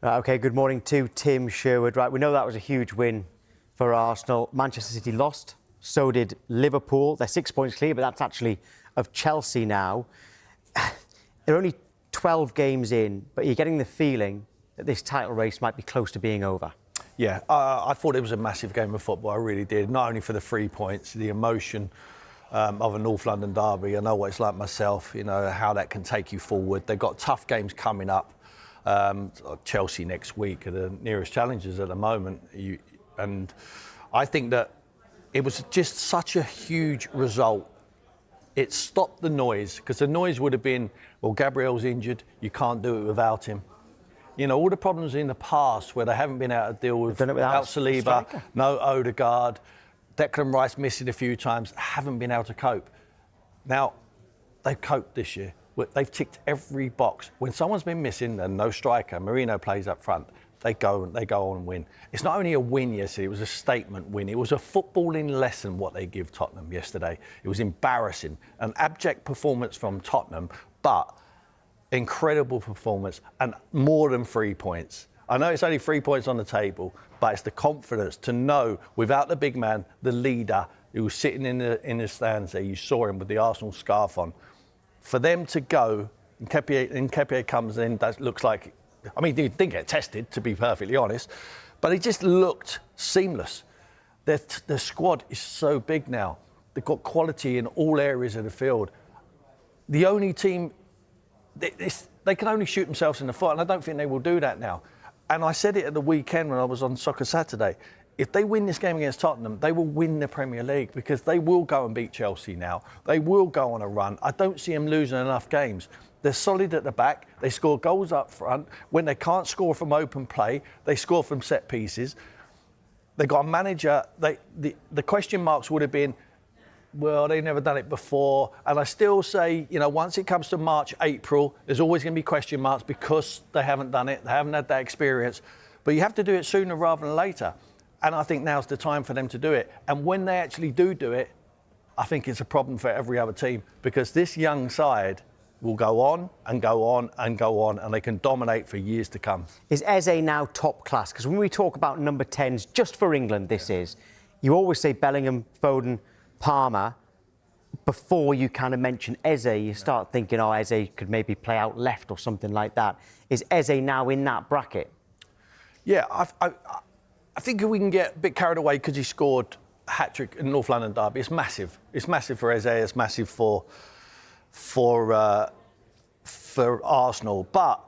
OK, good morning to Tim Sherwood. Right, we know that was a huge win for Arsenal. Manchester City lost, so did Liverpool. They're 6 points clear, but that's actually of Chelsea now. They're only 12 games in, but you're getting the feeling that this title race might be close to being over. Yeah, I thought it was a massive game of football, I really did. Not only for the 3 points, the emotion of a North London derby. I know what it's like myself, you know, how that can take you forward. They've got tough games coming up. Chelsea next week are the nearest challengers at the moment. And I think that it was just such a huge result. It stopped the noise, because the noise would have been, well, Gabriel's injured, you can't do it without him. You know, all the problems in the past where they haven't been able to deal with without Saliba, no Odegaard, Declan Rice missing a few times, haven't been able to cope. Now, they've coped this year. They've ticked every box. When someone's been missing and no striker, Marino plays up front, they go on and win. It's not only a win yesterday, it was a statement win. It was a footballing lesson what they give Tottenham yesterday. It was embarrassing. An abject performance from Tottenham, but incredible performance and more than 3 points. I know it's only 3 points on the table, but it's the confidence to know without the big man, the leader who was sitting in the stands there, you saw him with the Arsenal scarf on. For them to go, and Kepier comes in, that looks like, I mean, he didn't get tested, to be perfectly honest, but he just looked seamless. Their squad is so big now. They've got quality in all areas of the field. The only team, they can only shoot themselves in the foot, and I don't think they will do that now. And I said it at the weekend when I was on Soccer Saturday. If they win this game against Tottenham, they will win the Premier League, because they will go and beat Chelsea now. They will go on a run. I don't see them losing enough games. They're solid at the back. They score goals up front. When they can't score from open play, they score from set pieces. They've got a manager. The question marks would have been, well, they've never done it before. And I still say, you know, once it comes to March, April, there's always going to be question marks because they haven't done it. They haven't had that experience. But you have to do it sooner rather than later. And I think now's the time for them to do it. And when they actually do it, I think it's a problem for every other team, because this young side will go on and go on and go on, and they can dominate for years to come. Is Eze now top class? Because when we talk about number 10s, just for England this is, you always say Bellingham, Foden, Palmer. Before you kind of mention Eze, you start thinking, oh, Eze could maybe play out left or something like that. Is Eze now in that bracket? Yeah, I think we can get a bit carried away because he scored a hat-trick in North London derby. It's massive. It's massive for Eze. It's massive for Arsenal. But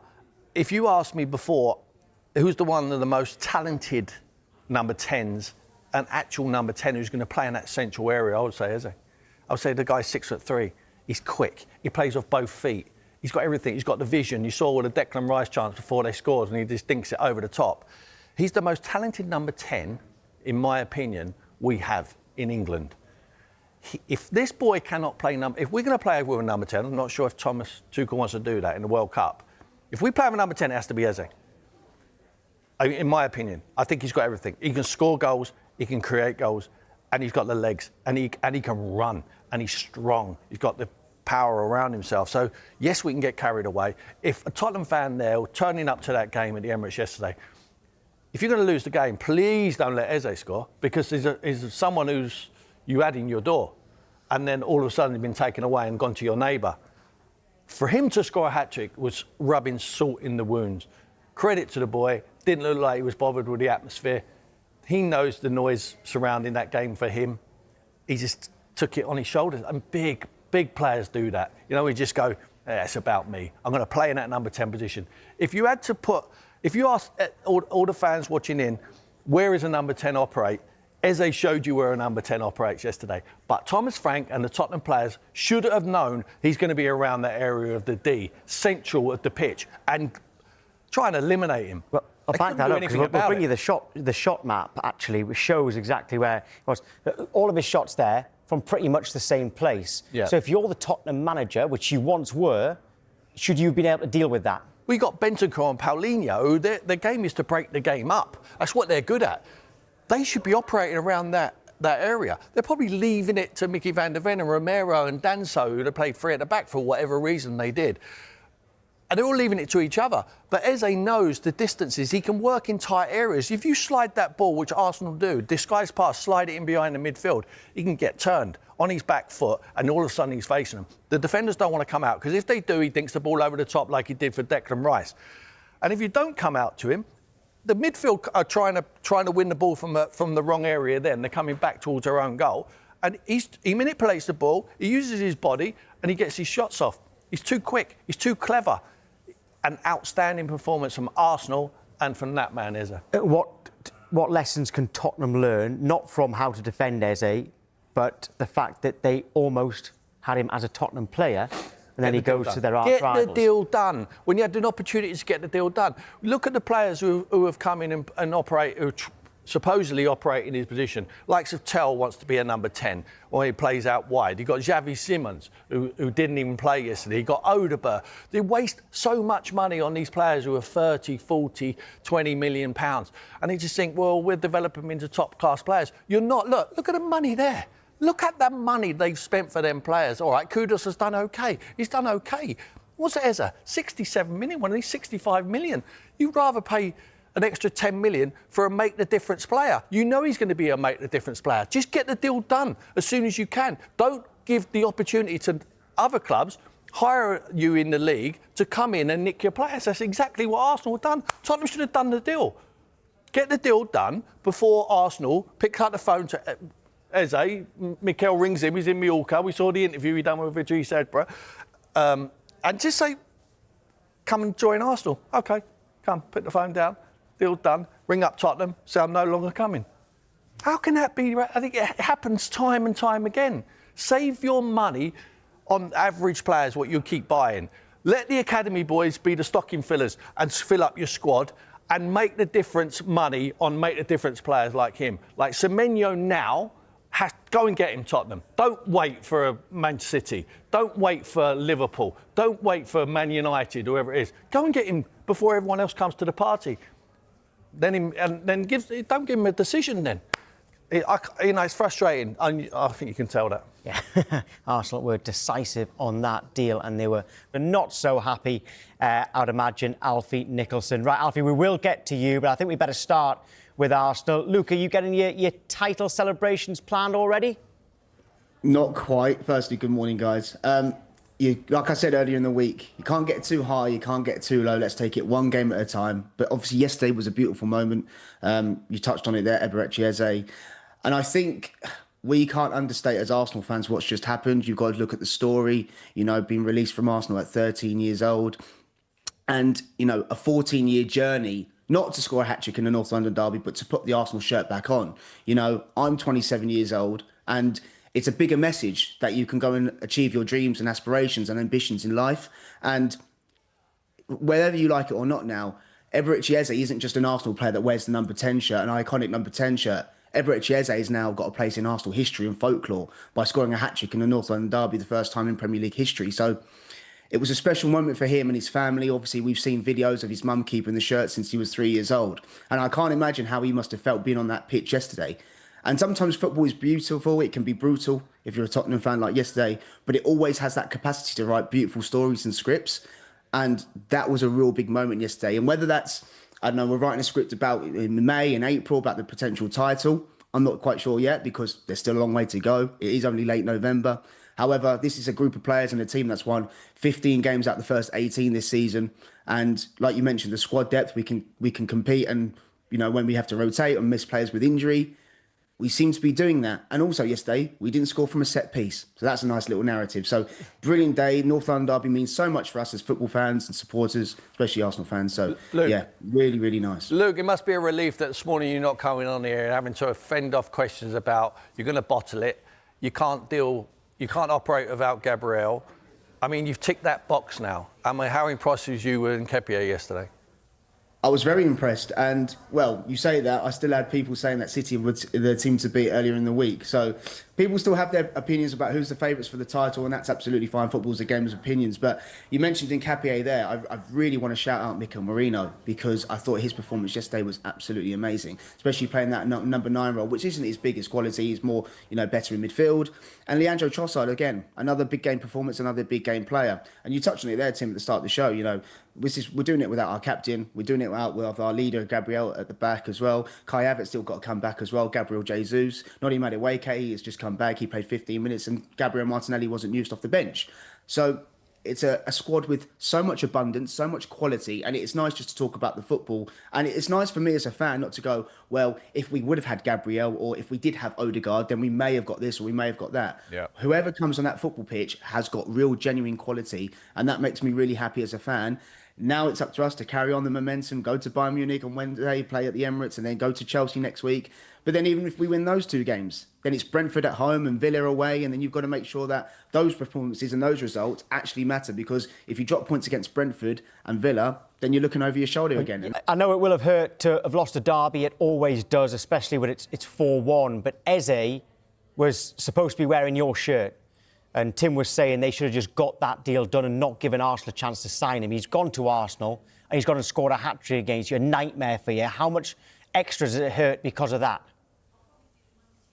if you asked me before, who's the one of the most talented number 10s, an actual number 10 who's going to play in that central area, I would say Eze. I would say the guy's 6'3". He's quick. He plays off both feet. He's got everything. He's got the vision. You saw the Declan Rice chance before they scored, and he just dinks it over the top. He's the most talented number 10, in my opinion, we have in England. If this boy cannot play if we're going to play with a number 10, I'm not sure if Thomas Tuchel wants to do that in the World Cup. If we play with a number 10, it has to be Eze. In my opinion, I think he's got everything. He can score goals, he can create goals, and he's got the legs, and he can run, and he's strong. He's got the power around himself. So, yes, we can get carried away. If a Tottenham fan there turning up to that game at the Emirates yesterday, if you're going to lose the game, please don't let Eze score, because he's someone who's you had in your door, and then all of a sudden he's been taken away and gone to your neighbour. For him to score a hat-trick was rubbing salt in the wounds. Credit to the boy. Didn't look like he was bothered with the atmosphere. He knows the noise surrounding that game for him. He just took it on his shoulders. And big players do that. You know, we just go, it's about me. I'm going to play in that number 10 position. If you ask all the fans watching in, where is a number 10 operate? Eze showed you where a number 10 operates yesterday. But Thomas Frank and the Tottenham players should have known he's going to be around that area of the D, central of the pitch, and try and eliminate him. Well, I'll back that up, because we'll bring you the shot map, actually, which shows exactly where it was. All of his shots there from pretty much the same place. Yeah. So if you're the Tottenham manager, which you once were, should you have been able to deal with that? We got Bentancur and Paulinho. Their game is to break the game up. That's what they're good at. They should be operating around that area. They're probably leaving it to Mickey van der Ven and Romero and Danso, who played three at the back for whatever reason they did. And they're all leaving it to each other. But Eze knows the distances. He can work in tight areas. If you slide that ball, which Arsenal do, disguise pass, slide it in behind the midfield, he can get turned on his back foot and all of a sudden he's facing them. The defenders don't want to come out because if they do, he dinks the ball over the top like he did for Declan Rice. And if you don't come out to him, the midfield are trying to win the ball from the wrong area then. They're coming back towards their own goal. And he manipulates the ball, he uses his body and he gets his shots off. He's too quick, he's too clever. An outstanding performance from Arsenal and from that man, Eze. What lessons can Tottenham learn, not from how to defend Eze, but the fact that they almost had him as a Tottenham player, and then he goes to their arch rivals? Get the deal done. When you had an opportunity to get the deal done. Look at the players who have come in and operate, who supposedly operate in his position. Likes of Tell wants to be a number 10, or he plays out wide. You've got Xavi Simons, who didn't even play yesterday. You've got Odegaard. They waste so much money on these players who are 30, 40, 20 million pounds. And they just think, well, we'll develop them into top-class players. You're not. Look at the money there. Look at that money they've spent for them players. All right, Kudus has done OK. He's done OK. What's it, Eze? 67 million, one of these 65 million. You'd rather pay an extra 10 million for a make-the-difference player. You know he's going to be a make-the-difference player. Just get the deal done as soon as you can. Don't give the opportunity to other clubs hire you in the league to come in and nick your players. That's exactly what Arsenal have done. Tottenham should have done the deal. Get the deal done before Arsenal pick up the phone to Eze. Mikel rings him. He's in Mallorca. We saw the interview he done with Eberechi Eze Arsenal. And just say, come and join Arsenal. OK, come, put the phone down. Deal done, ring up Tottenham, say I'm no longer coming. How can that be? I think it happens time and time again. Save your money on average players, what you keep buying. Let the academy boys be the stocking fillers and fill up your squad and make the difference money on make the difference players like him. Like Semenyo now, go and get him, Tottenham. Don't wait for a Manchester City. Don't wait for Liverpool. Don't wait for Man United, whoever it is. Go and get him before everyone else comes to the party. Don't give him a decision then. It's frustrating. I think you can tell that. Yeah, Arsenal were decisive on that deal and they were not so happy, I'd imagine, Alfie Nicholson. Right, Alfie, we will get to you, but I think we better start with Arsenal. Luke, are you getting your title celebrations planned already? Not quite. Firstly, good morning, guys. Like I said earlier in the week, you can't get too high, you can't get too low. Let's take it one game at a time. But obviously, yesterday was a beautiful moment. You touched on it there, Eberechi Eze. And I think we can't understate as Arsenal fans what's just happened. You've got to look at the story, being released from Arsenal at 13 years old. And, a 14-year journey, not to score a hat-trick in the North London derby, but to put the Arsenal shirt back on. I'm 27 years old and it's a bigger message that you can go and achieve your dreams and aspirations and ambitions in life. And whether you like it or not now, Eberechi Eze isn't just an Arsenal player that wears the number 10 shirt, an iconic number 10 shirt. Eberechi Eze has now got a place in Arsenal history and folklore by scoring a hat-trick in the North London derby, the first time in Premier League history. So it was a special moment for him and his family. Obviously, we've seen videos of his mum keeping the shirt since he was 3 years old. And I can't imagine how he must have felt being on that pitch yesterday. And sometimes football is beautiful. It can be brutal if you're a Tottenham fan like yesterday, but it always has that capacity to write beautiful stories and scripts. And that was a real big moment yesterday. And whether that's, I don't know, we're writing a script about in May and April about the potential title, I'm not quite sure yet because there's still a long way to go. It is only late November. However, this is a group of players and a team that's won 15 games out of the first 18 this season. And like you mentioned, the squad depth, we can compete. And, when we have to rotate and miss players with injury, we seem to be doing that. And also yesterday, we didn't score from a set piece. So that's a nice little narrative. So brilliant day. North London derby means so much for us as football fans and supporters, especially Arsenal fans. So, Luke, yeah, really, really nice. Luke, it must be a relief that this morning you're not coming on here and having to fend off questions about you're going to bottle it. You can't operate without Gabriel. I mean, you've ticked that box now. I mean, how impressed was you with Nketiah yesterday? I was very impressed, and well, you say that. I still had people saying that City were the team to beat earlier in the week. So people still have their opinions about who's the favourites for the title, and that's absolutely fine. Football's a game of opinions. But you mentioned Nketiah there. I really want to shout out Mikel Merino because I thought his performance yesterday was absolutely amazing, especially playing that number 9 role, which isn't his biggest quality. He's more, better in midfield. And Leandro Trossard, again, another big game performance, another big game player. And you touched on it there, Tim, at the start of the show. We're doing it without our captain. We're doing it with our leader, Gabriel, at the back as well. Kai Havertz still got to come back as well. Gabriel Jesus. Noni Madueke, he has just come back. He played 15 minutes and Gabriel Martinelli wasn't used off the bench. So it's a squad with so much abundance, so much quality, and it's nice just to talk about the football. And it's nice for me as a fan not to go, well, if we would have had Gabriel or if we did have Odegaard, then we may have got this or we may have got that. Yeah. Whoever comes on that football pitch has got real, genuine quality, and that makes me really happy as a fan. Now it's up to us to carry on the momentum, go to Bayern Munich on Wednesday, play at the Emirates, and then go to Chelsea next week. But then even if we win those 2 games, then it's Brentford at home and Villa away, and then you've got to make sure that those performances and those results actually matter, because if you drop points against Brentford and Villa, then you're looking over your shoulder again. I know it will have hurt to have lost a derby. It always does, especially when it's 4-1. But Eze was supposed to be wearing your shirt. And Tim was saying they should have just got that deal done and not given Arsenal a chance to sign him. He's gone to Arsenal and he's gone and scored a hat-trick against you, a nightmare for you. How much extra does it hurt because of that?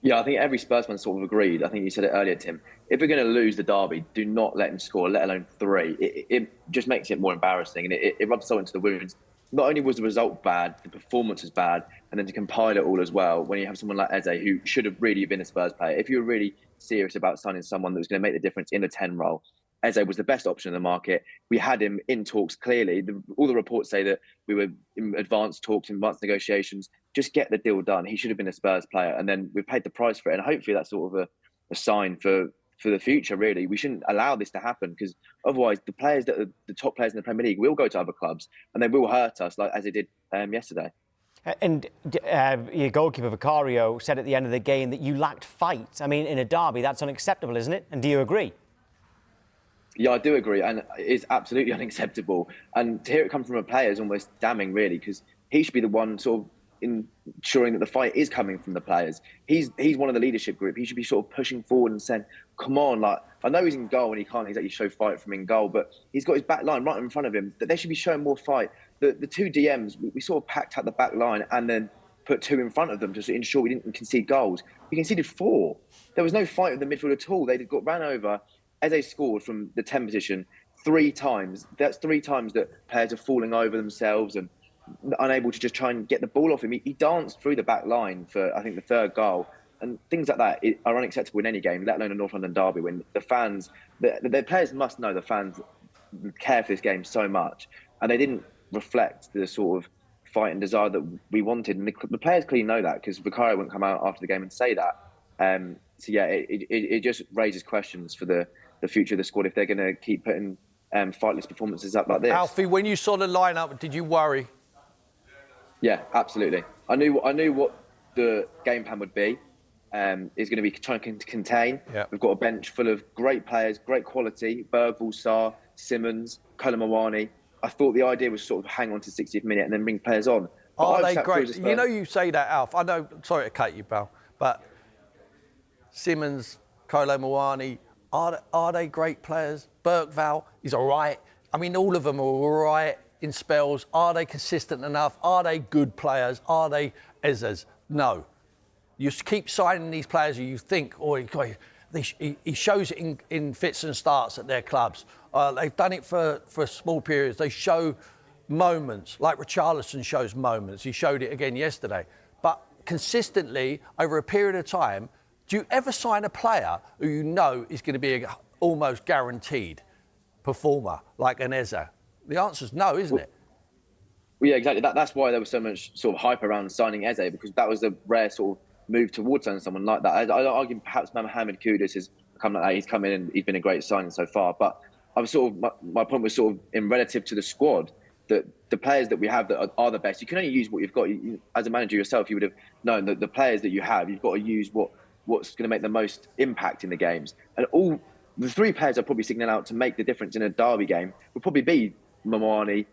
Yeah, I think every Spursman sort of agreed. I think you said it earlier, Tim. If we're going to lose the derby, do not let him score, let alone 3. It just makes it more embarrassing, and it rubs salt into the wounds. Not only was the result bad, the performance was bad, and then to compile it all as well, when you have someone like Eze, who should have really been a Spurs player. If you were really serious about signing someone that was going to make the difference in the 10 role, Eze was the best option in the market. We had him in talks, clearly. All the reports say that we were in advanced talks, advanced negotiations. Just get the deal done. He should have been a Spurs player, and then we paid the price for it. And hopefully that's sort of a sign for the future, really. We shouldn't allow this to happen, because otherwise the players that are the top players in the Premier League will go to other clubs and they will hurt us, like as it did yesterday. And your goalkeeper, Bukayo, said at the end of the game that you lacked fight. I mean, in a derby, that's unacceptable, isn't it? And do you agree? Yeah, I do agree. And it's absolutely unacceptable. And to hear it come from a player is almost damning, really, because he should be the one sort of ensuring that the fight is coming from the players. He's one of the leadership group. He should be sort of pushing forward and saying, come on, like, I know he's in goal and he can't exactly show fight from in goal, but he's got his back line right in front of him, that they should be showing more fight. The 2 DMs, we sort of packed out the back line and then put 2 in front of them to ensure we didn't concede goals. We conceded 4. There was no fight in the midfield at all. They got ran over. Eze scored from the 10 position 3 times. That's 3 times that players are falling over themselves and unable to just try and get the ball off him. He danced through the back line for, I think, the 3rd goal. And things like that are unacceptable in any game, let alone a North London derby, when the fans, the players must know the fans care for this game so much. And they didn't reflect the sort of fight and desire that we wanted. And the players clearly know that, because Bukayo wouldn't come out after the game and say that. So, yeah, it just raises questions for the future of the squad if they're going to keep putting fightless performances up like this. Alfie, when you saw the lineup, did you worry? Yeah, absolutely. I knew what the game plan would be. Is going to be trying to contain. Yeah. We've got a bench full of great players, great quality. Bergvall, Sarr, Simmons, Colomawani. I thought the idea was sort of hang on to 60th minute and then bring players on. Are they great? You know, you say that, Alf. I know, sorry to cut you, pal, but Simmons, Colomawani, are they great players? Bergvall is all right. I mean, all of them are all right in spells. Are they consistent enough? Are they good players? Are they Eze's? No. You keep signing these players who you think, he shows it in fits and starts at their clubs. They've done it for small periods. They show moments, like Richarlison shows moments. He showed it again yesterday. But consistently, over a period of time, do you ever sign a player who you know is going to be a almost guaranteed performer, like an Eze? The answer's no, isn't it? Well, yeah, exactly. That's why there was so much sort of hype around signing Eze, because that was a rare sort of move towards signing someone like that. I'd argue perhaps Mohamed Kudus has come like that. He's come in and he's been a great signing so far. But I was sort of my point was sort of in relative to the squad, that the players that we have that are the best. You can only use what you've got. As a manager yourself, you would have known that the players that you have, you've got to use what's going to make the most impact in the games. And all the 3 players are probably signaling out to make the difference in a derby game would probably be Momani,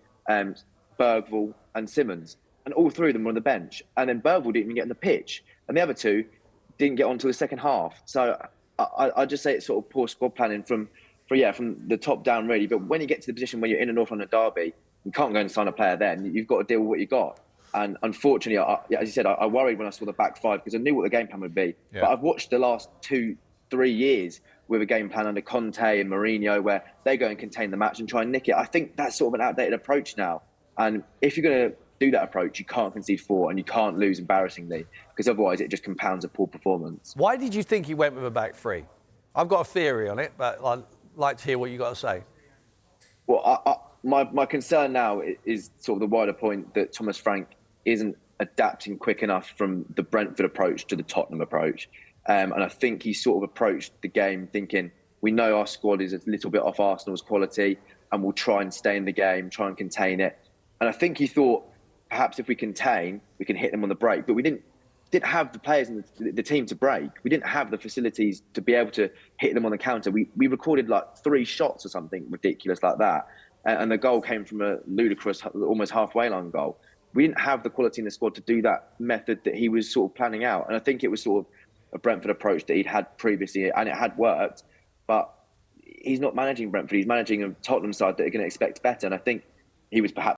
Bergvall and Simmons. And all three of them were on the bench. And then Bergvall didn't even get on the pitch. And the other two didn't get on until the second half. So I just say it's sort of poor squad planning from the top down, really. But when you get to the position where you're in a North London derby, you can't go and sign a player then. You've got to deal with what you got. And unfortunately, as you said, I worried when I saw the back five because I knew what the game plan would be. Yeah. But I've watched the last 2-3 years with a game plan under Conte and Mourinho where they go and contain the match and try and nick it. I think that's sort of an outdated approach now. And if you're going to do that approach, you can't concede 4 and you can't lose embarrassingly because otherwise it just compounds a poor performance. Why did you think he went with a back 3? I've got a theory on it, but I'd like to hear what you got to say. Well, my concern now is sort of the wider point that Thomas Frank isn't adapting quick enough from the Brentford approach to the Tottenham approach. And I think he sort of approached the game thinking, we know our squad is a little bit off Arsenal's quality and we'll try and stay in the game, try and contain it. And I think he thought, perhaps if we contain, we can hit them on the break. But we didn't have the players in the team to break. We didn't have the facilities to be able to hit them on the counter. We recorded like 3 shots or something ridiculous like that. And the goal came from a ludicrous, almost halfway line goal. We didn't have the quality in the squad to do that method that he was sort of planning out. And I think it was sort of a Brentford approach that he'd had previously, and it had worked. But he's not managing Brentford. He's managing a Tottenham side that are going to expect better. And I think he was perhaps